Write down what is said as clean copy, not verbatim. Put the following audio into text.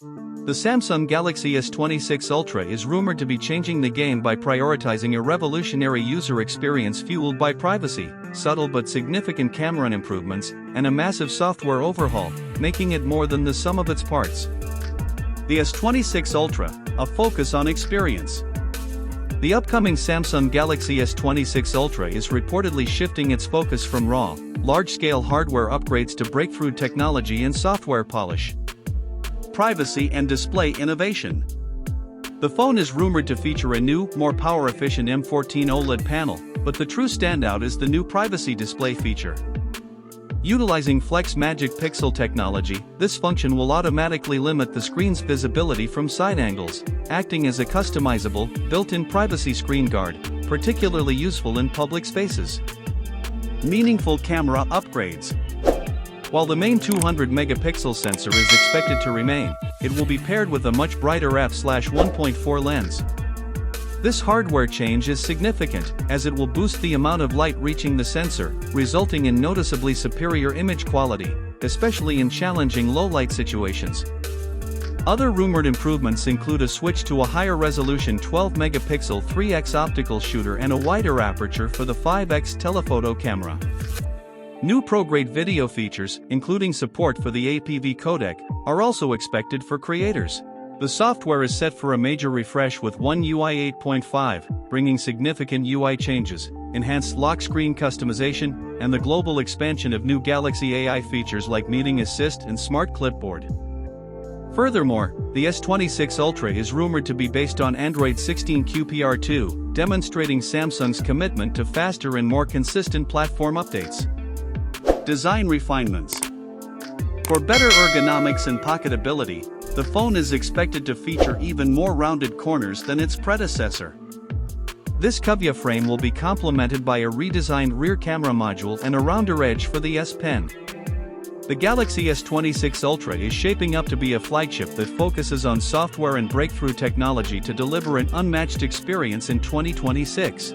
The Samsung Galaxy S26 Ultra is rumored to be changing the game by prioritizing a revolutionary user experience fueled by privacy, subtle but significant camera improvements, and a massive software overhaul, making it more than the sum of its parts. The S26 Ultra, a focus on experience. The upcoming Samsung Galaxy S26 Ultra is reportedly shifting its focus from raw, large-scale hardware upgrades to breakthrough technology and software polish. Privacy and display innovation. The phone is rumored to feature a new, more power-efficient M14 OLED panel, but the true standout is the new privacy display feature. Utilizing Flex Magic Pixel technology, this function will automatically limit the screen's visibility from side angles, acting as a customizable, built-in privacy screen guard, particularly useful in public spaces. Meaningful camera upgrades. While the main 200-megapixel sensor is expected to remain, it will be paired with a much brighter f/1.4 lens. This hardware change is significant, as it will boost the amount of light reaching the sensor, resulting in noticeably superior image quality, especially in challenging low-light situations. Other rumored improvements include a switch to a higher-resolution 12-megapixel 3x optical shooter and a wider aperture for the 5x telephoto camera. New pro-grade video features, including support for the APV codec, are also expected for creators. The software is set for a major refresh with One UI 8.5, bringing significant UI changes, enhanced lock screen customization, and the global expansion of new Galaxy AI features like Meeting Assist and Smart Clipboard. Furthermore, the S26 Ultra is rumored to be based on Android 16 QPR2, demonstrating Samsung's commitment to faster and more consistent platform updates. Design refinements. For better ergonomics and pocketability, the phone is expected to feature even more rounded corners than its predecessor. This cubia frame will be complemented by a redesigned rear camera module and a rounder edge for the S Pen. The Galaxy S26 Ultra is shaping up to be a flagship that focuses on software and breakthrough technology to deliver an unmatched experience in 2026.